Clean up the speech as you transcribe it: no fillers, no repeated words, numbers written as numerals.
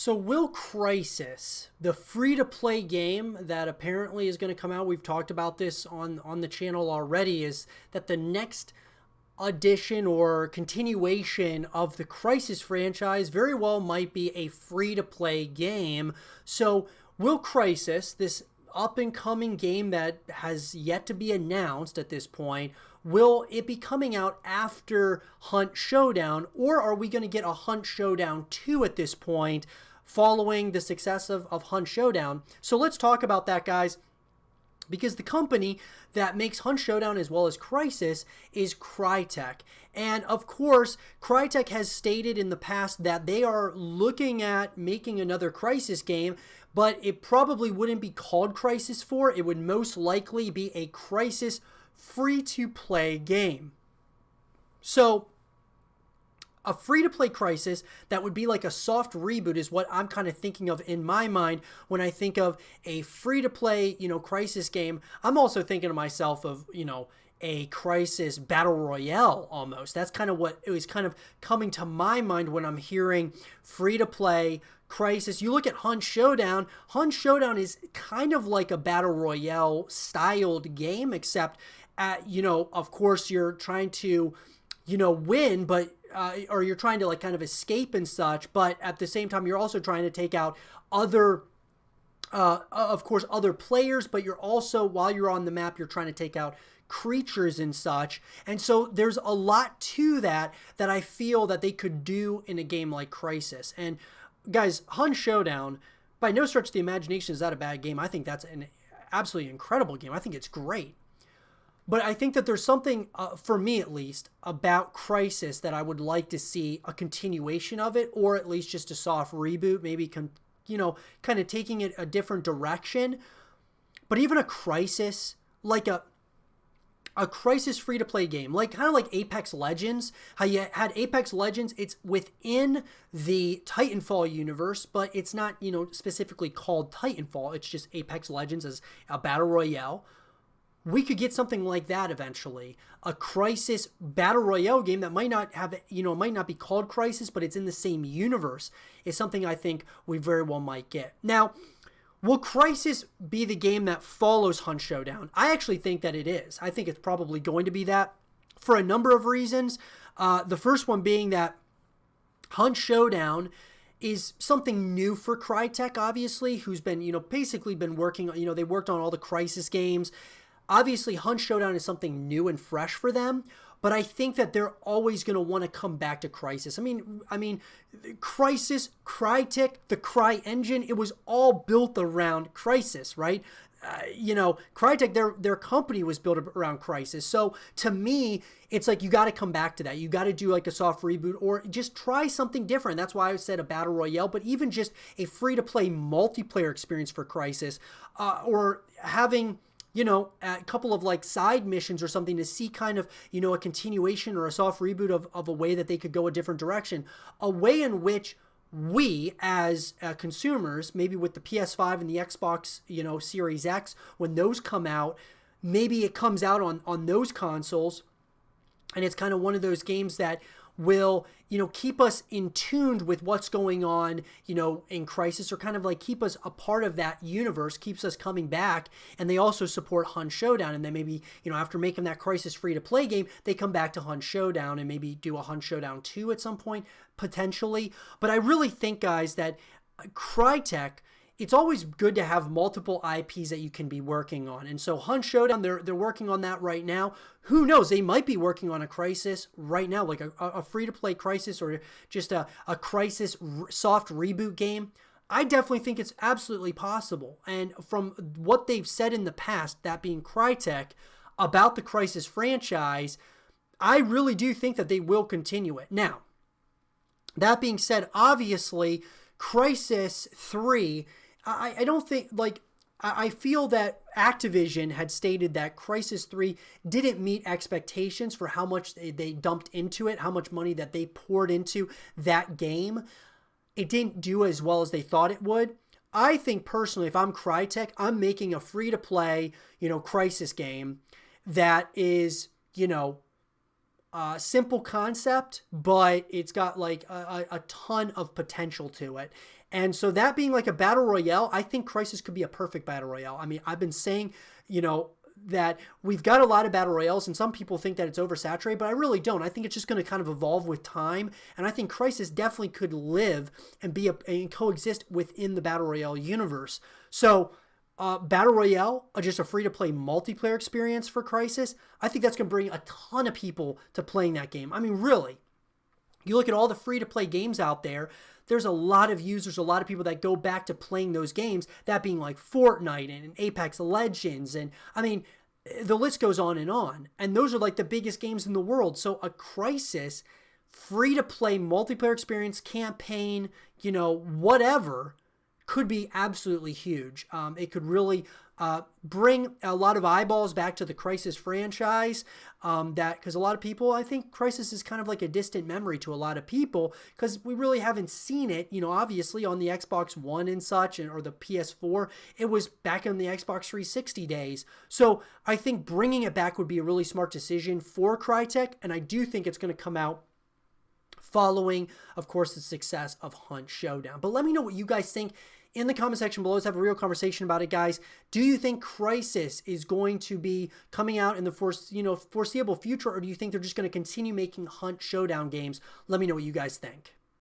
So will Crysis, the free-to-play game that apparently is going to come out, we've talked about this on the channel already, is that the next edition or continuation of the Crysis franchise very well might be a free-to-play game. So will Crysis, this up-and-coming game that has yet to be announced at this point, will it be coming out after Hunt Showdown, or are we going to get a Hunt Showdown 2 at this point following the success of Hunt Showdown? So let's talk about that, guys, because the company that makes Hunt Showdown as well as Crysis is Crytek. And of course, Crytek has stated in the past that they are looking at making another Crysis game, but it probably wouldn't be called Crysis 4. It would most likely be a Crysis free-to-play game. So a free-to-play Crysis that would be like a soft reboot is what I'm kind of thinking of in my mind when I think of a free-to-play, Crysis game. I'm also thinking to myself of, a Crysis battle royale almost. That's kind of what it was kind of coming to my mind when I'm hearing free-to-play Crysis. You look at Hunt Showdown. Hunt Showdown is kind of like a battle royale styled game, except of course you're trying to, win, but or you're trying to like kind of escape and such, but at the same time you're also trying to take out other of course other players, but you're also, while you're on the map, you're trying to take out creatures and such. And so there's a lot to that I feel that they could do in a game like Crysis. And guys, Hunt Showdown, by no stretch of the imagination is that a bad game. I think that's an absolutely incredible game. I think it's great. But I think that there's something, for me at least, about Crysis that I would like to see a continuation of it, or at least just a soft reboot, maybe, kind of taking it a different direction. But even a Crysis, like a Crysis free-to-play game, like kind of like Apex Legends, how you had Apex Legends, it's within the Titanfall universe, but it's not, specifically called Titanfall. It's just Apex Legends as a battle royale. We could get something like that eventually. A Crysis battle royale game that might not have, might not be called Crysis, but it's in the same universe, is something I think we very well might get. Now, will Crysis be the game that follows Hunt Showdown? I actually think that it is. I think it's probably going to be that for a number of reasons. The first one being that Hunt Showdown is something new for Crytek, obviously, who's been, basically been working, they worked on all the Crysis games. Obviously, Hunt Showdown is something new and fresh for them, but I think that they're always going to want to come back to Crysis. I mean, Crysis, Crytek, the Cry engine, it was all built around Crysis, right? Crytek, their company was built around Crysis. So to me, it's like you got to come back to that. You got to do like a soft reboot or just try something different. That's why I said a battle royale, but even just a free-to-play multiplayer experience for Crysis, or having, a couple of like side missions or something to see kind of, a continuation or a soft reboot of a way that they could go a different direction, a way in which we as consumers, maybe with the PS5 and the Xbox, Series X, when those come out, maybe it comes out on those consoles, and it's kind of one of those games that will, keep us in tune with what's going on, in Crysis, or kind of like keep us a part of that universe, keeps us coming back. And they also support Hunt Showdown. And then maybe, after making that Crysis free-to-play game, they come back to Hunt Showdown and maybe do a Hunt Showdown 2 at some point, potentially. But I really think, guys, that Crytek, it's always good to have multiple IPs that you can be working on. And so Hunt Showdown, they're working on that right now. Who knows? They might be working on a Crysis right now, like a free-to-play Crysis, or just a Crysis soft reboot game. I definitely think it's absolutely possible. And from what they've said in the past, that being Crytek, about the Crysis franchise, I really do think that they will continue it. Now, that being said, obviously, Crysis 3... I don't think, I feel that Activision had stated that Crysis 3 didn't meet expectations for how much they dumped into it, how much money that they poured into that game. It didn't do as well as they thought it would. I think personally, if I'm Crytek, I'm making a free-to-play, Crysis game that is, simple concept, but it's got like a ton of potential to it. And so that being like a battle royale, I think Crysis could be a perfect battle royale. I mean, I've been saying, that we've got a lot of battle royales, and some people think that it's oversaturated, but I really don't. I think it's just going to kind of evolve with time, and I think Crysis definitely could live and and coexist within the battle royale universe. So, battle royale, just a free-to-play multiplayer experience for Crysis, I think that's going to bring a ton of people to playing that game. I mean, really. You look at all the free-to-play games out there, there's a lot of users, a lot of people that go back to playing those games, that being like Fortnite and Apex Legends, and I mean, the list goes on. And those are like the biggest games in the world. So a Crysis free-to-play multiplayer experience, campaign, whatever, could be absolutely huge. It could really bring a lot of eyeballs back to the Crysis franchise. Because a lot of people, I think Crysis is kind of like a distant memory to a lot of people because we really haven't seen it, obviously on the Xbox One and such, or the PS4. It was back in the Xbox 360 days. So I think bringing it back would be a really smart decision for Crytek, and I do think it's going to come out following, of course, the success of Hunt Showdown. But let me know what you guys think in the comment section below. Let's have a real conversation about it, guys. Do you think Crysis is going to be coming out in the foreseeable future, or do you think they're just going to continue making Hunt Showdown games? Let me know what you guys think.